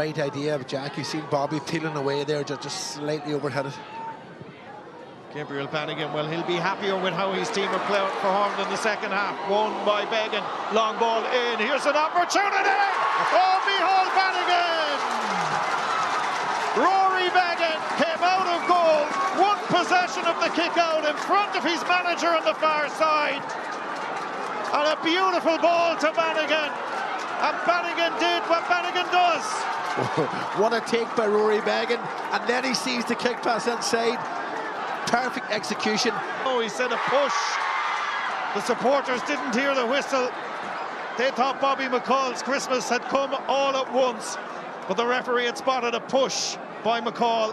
Right idea, but Jack, you see Bobby peeling away there, just slightly overheaded. Gabriel Bannigan, well, he'll be happier with how his team are performed in the second half. Won by Began, long ball in, here's an opportunity! Oh, behold Bannigan! Rory Began came out of goal, one possession of the kick out in front of his manager on the far side. And a beautiful ball to Bannigan. And Bannigan did what Bannigan does. What a take by Rory Began, and then he sees the kick pass inside. Perfect execution. Oh, he said a push. The supporters didn't hear the whistle. They thought Bobby McCall's Christmas had come all at once, but the referee had spotted a push by McCall,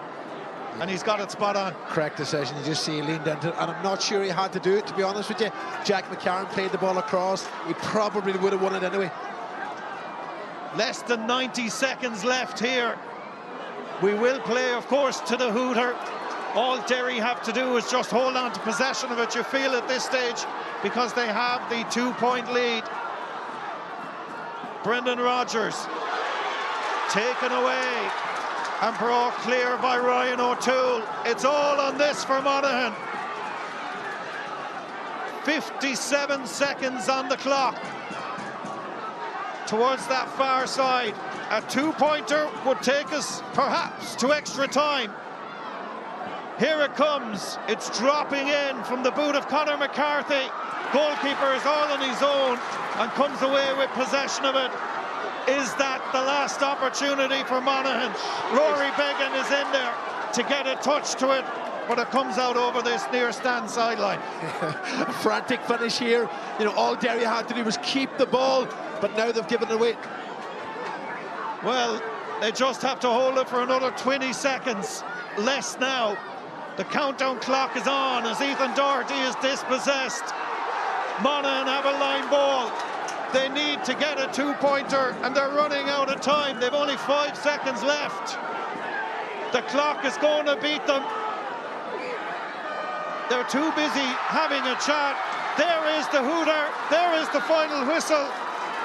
and he's got it spot on. Correct decision. You just see he leaned into it, and I'm not sure he had to do it, to be honest with you. Jack McCarron played the ball across. He probably would have won it anyway. Less than 90 seconds left here. We will play, of course, to the hooter. All Derry have to do is just hold on to possession of it, you feel, at this stage, because they have the 2-point lead. Brendan Rodgers taken away and brought clear by Ryan O'Toole. It's all on this for Monaghan. 57 seconds on the clock. Towards that far side, a 2-pointer would take us perhaps to extra time. Here it comes, it's dropping in from the boot of Conor McCarthy. Goalkeeper is all on his own and comes away with possession of it. Is that the last opportunity for Monaghan? Rory Began is in there to get a touch to it, but it comes out over this near stand sideline. A frantic finish here. You know, all Derry had to do was keep the ball, but now they've given it away. Well, they just have to hold it for another 20 seconds. Less now. The countdown clock is on as Ethan Doherty is dispossessed. Monaghan have a line ball. They need to get a 2-pointer, and they're running out of time. They've only 5 seconds left. The clock is going to beat them. They're too busy having a chat. There is the hooter. There is the final whistle.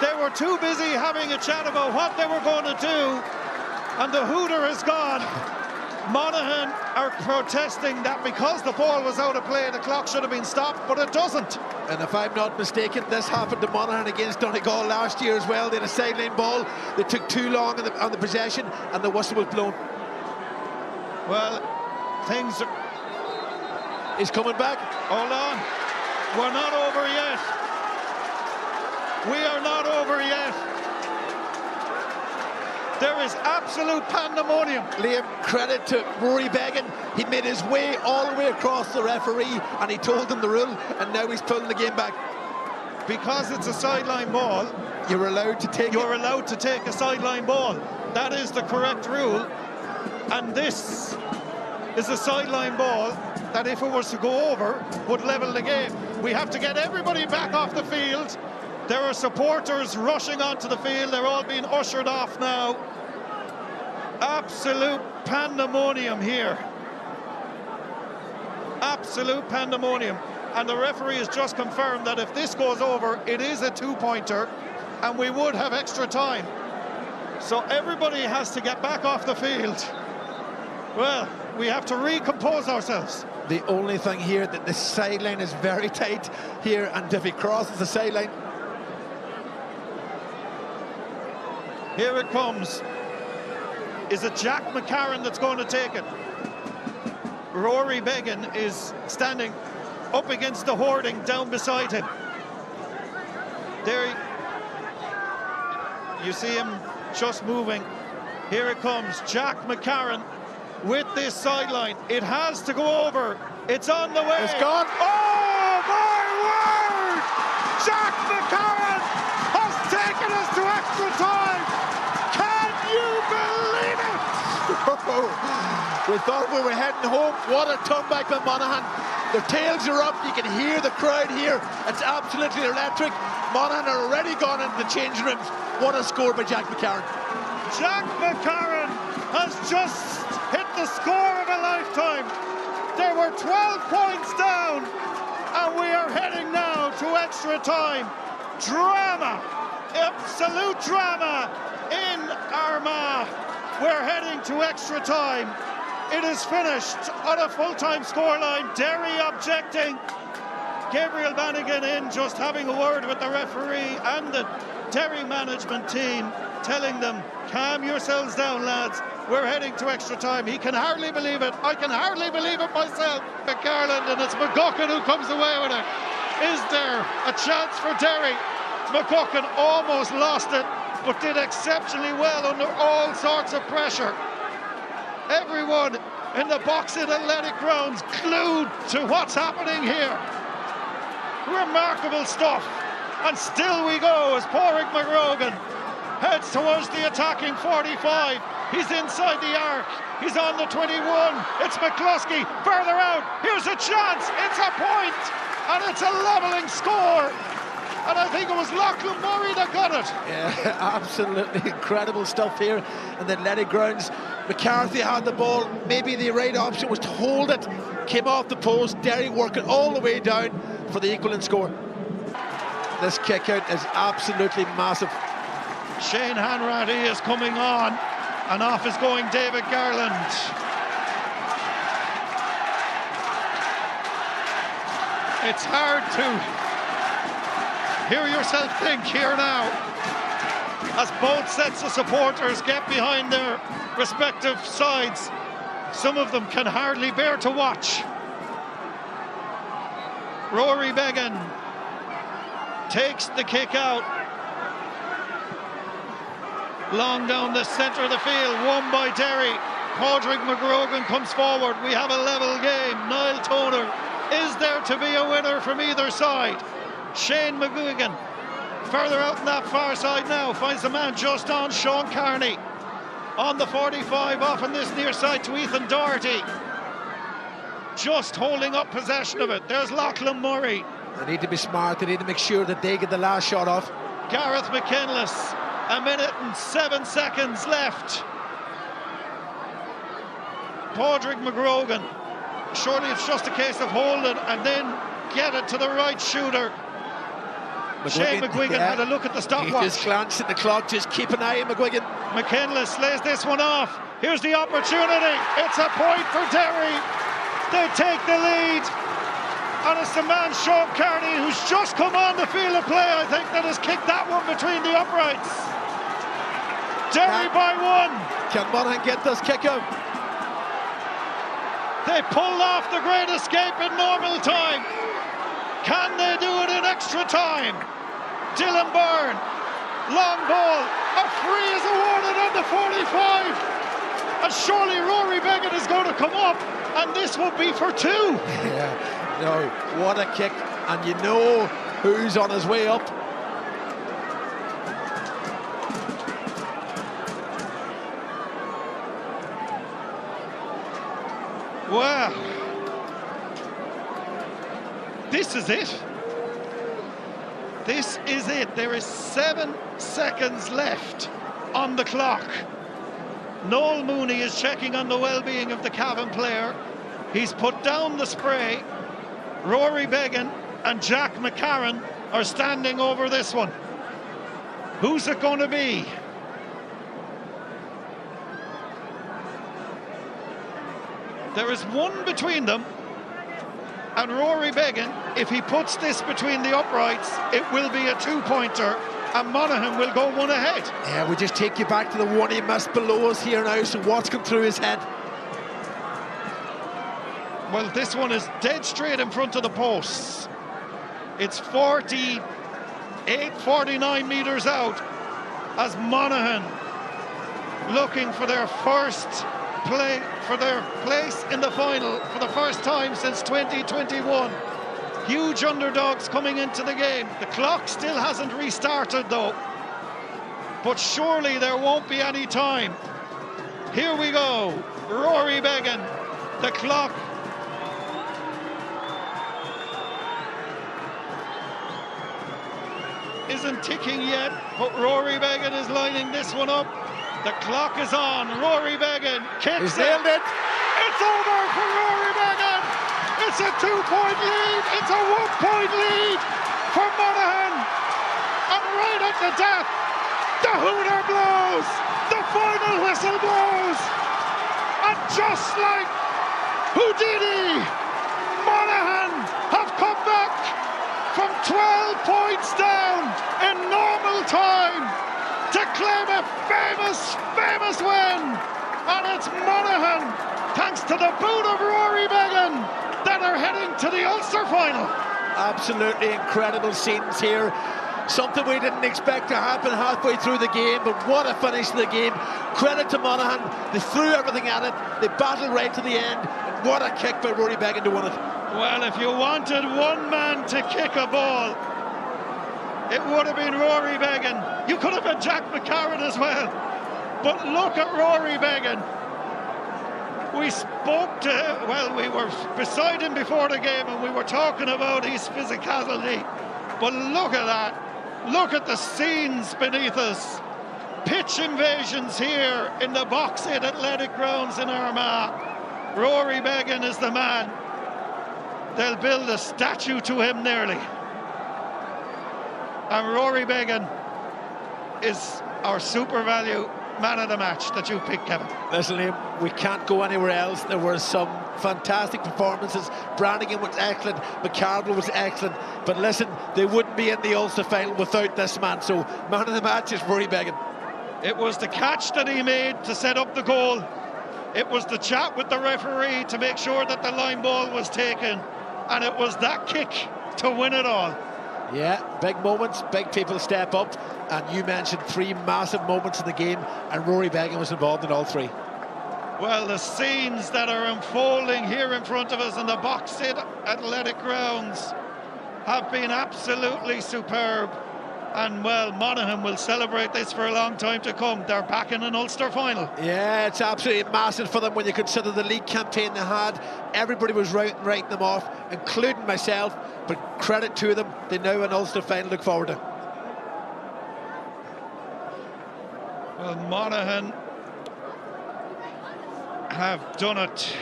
They were too busy having a chat about what they were going to do, and the hooter is gone. Monaghan are protesting that because the ball was out of play, the clock should have been stopped, but it doesn't. And if I'm not mistaken, this happened to Monaghan against Donegal last year as well. They had a sideline ball. They took too long on the possession, and the whistle was blown. Well, things are... He's coming back. Hold on. We're not over yet. We are not over yet. There is absolute pandemonium. Liam, credit to Rory Began. He made his way all the way across the referee, and he told him the rule, and now he's pulling the game back. Because it's a sideline ball, you're allowed to take a sideline ball. That is the correct rule. And this is a sideline ball that, if it was to go over, would level the game. We have to get everybody back off the field. There are supporters rushing onto the field. They're all being ushered off now. Absolute pandemonium here. Absolute pandemonium. And the referee has just confirmed that if this goes over, it is a 2-pointer, and we would have extra time. So everybody has to get back off the field. Well, we have to recompose ourselves. The only thing here, that the sideline is very tight here, and if he crosses the sideline... Here it comes. Is it Jack McCarron that's going to take it? Rory Began is standing up against the hoarding down beside him. There you see him just moving. Here it comes, Jack McCarron with this sideline. It has to go over. It's on the way. It's gone. Oh my word! Jack McCarron has taken us to extra time. Can you believe it? We thought we were heading home. What a comeback by Monaghan. Their tails are up. You can hear the crowd here. It's absolutely electric. Monaghan are already gone into the changing rooms. What a score by Jack McCarron. Jack McCarron has just hit the score of a lifetime. They were 12 points down, and we are heading now to extra time. Drama, absolute drama in Armagh. We're heading to extra time. It is finished on a full-time scoreline. Derry objecting. Gabriel Monaghan in, just having a word with the referee and the Derry management team, telling them, calm yourselves down, lads. We're heading to extra time. He can hardly believe it. I can hardly believe it myself. Garland, and it's McGuckin who comes away with it. Is there a chance for Derry? McGuckin almost lost it, but did exceptionally well under all sorts of pressure. Everyone in the Boxing Athletic grounds glued to what's happening here. Remarkable stuff. And still we go as Pádraig McGrogan heads towards the attacking 45. He's inside the arc. He's on the 21. It's McCluskey further out. Here's a chance. It's a point. And it's a levelling score. And I think it was Lachlan Murray that got it. Yeah, absolutely incredible stuff here in the athletic grounds. McCarthy had the ball. Maybe the right option was to hold it. Came off the post. Derry working all the way down for the equaling score. This kick out is absolutely massive. Shane Hanratty is coming on, and off is going David Garland. It's hard to hear yourself think here now, as both sets of supporters get behind their respective sides. Some of them can hardly bear to watch. Rory Beggan takes the kick out. Long down the centre of the field, won by Derry. Pádraig McGrogan comes forward. We have a level game. Niall Toner, is there to be a winner from either side? Shane McGuigan, further out on that far side now, finds the man just on Sean Carney. On the 45, off on this near side to Ethan Doherty. Just holding up possession of it. There's Lachlan Murray. They need to be smart. They need to make sure that they get the last shot off. Gareth McKinless, 1 minute and 7 seconds left. Pádraig McGrogan, surely it's just a case of hold it and then get it to the right shooter. Shane McGuigan had a look at the stopwatch. He just glanced at the clock, just keep an eye on McGuigan. McKinless lays this one off. Here's the opportunity. It's a point for Derry. They take the lead. And it's the man, Sean Carney, who's just come on the field of play, I think, that has kicked that one between the uprights. Derry by 1. Can Monaghan get this kick out? They pulled off the great escape in normal time. Can they do it in extra time? Dylan Byrne, long ball, a free is awarded on the 45. And surely Rory Beggan is going to come up, and this will be for 2. Yeah. No, what a kick, and you know who's on his way up. Well, this is it. This is it. There is 7 seconds left on the clock. Noel Mooney is checking on the well-being of the Cavan player. He's put down the spray. Rory Beggan and Jack McCarran are standing over this one. Who's it going to be? There is one between them, and Rory Beggan, if he puts this between the uprights, it will be a 2-pointer, and Monaghan will go 1 ahead. Yeah, we just take you back to the one he missed below us here now, so what's come through his head? Well, this one is dead straight in front of the posts. It's 49 metres out as Monaghan looking for their first place in the final for the first time since 2021. Huge underdogs coming into the game. The clock still hasn't restarted though, but surely there won't be any time. Here we go. Rory Beggan. The clock isn't ticking yet, but Rory Beggan is lining this one up. The clock is on. Rory Beggan kicks it. It's over for Rory Beggan. It's a 2-point lead. It's a 1-point lead for Monaghan. And right at the death, the hooter blows. The final whistle blows. And just like Houdini, Monaghan have come back from 12 points down in normal time to claim a famous win. And it's Monaghan, thanks to the boot of Rory Beggan, that are heading to the Ulster final. Absolutely incredible scenes here. Something we didn't expect to happen halfway through the game, but what a finish to the game. Credit to Monaghan. They threw everything at it. They battled right to the end. And what a kick by Rory Beggan to win it. Well, if you wanted one man to kick a ball, it would have been Rory Beggan. You could have had Jack McCarran as well. But look at Rory Beggan. We spoke to him, well, we were beside him before the game and we were talking about his physicality. But look at that. Look at the scenes beneath us. Pitch invasions here in the Boxhead Athletic Grounds in Armagh. Rory Beggan is the man. They'll build a statue to him nearly. And Rory Beggan is our super value man of the match that you picked, Kevin. Listen, Liam, we can't go anywhere else. There were some fantastic performances. Brannigan was excellent, McCardle was excellent, but listen, they wouldn't be in the Ulster final without this man, so man of the match is Rory Beggan. It was the catch that he made to set up the goal. It was the chat with the referee to make sure that the line ball was taken, and it was that kick to win it all. Yeah, big moments, big people step up, and you mentioned three massive moments in the game, and Rory Beggan was involved in all three. Well, the scenes that are unfolding here in front of us in the Boxhead Athletic Grounds have been absolutely superb. And, well, Monaghan will celebrate this for a long time to come. They're back in an Ulster final. Yeah, it's absolutely massive for them when you consider the league campaign they had. Everybody was writing them off, including myself, but credit to them. They now an Ulster final to look forward to. Well, Monaghan have done it.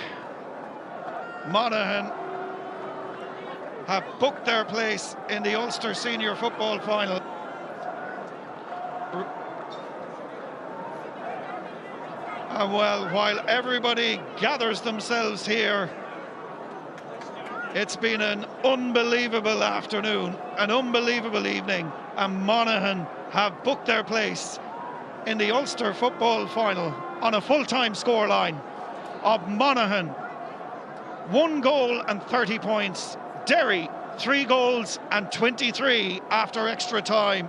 Monaghan have booked their place in the Ulster Senior Football Final. And well, while everybody gathers themselves here, it's been an unbelievable afternoon, an unbelievable evening, and Monaghan have booked their place in the Ulster Football Final on a full-time scoreline of Monaghan 1 goal and 30 points, Derry 3 goals and 23 after extra time.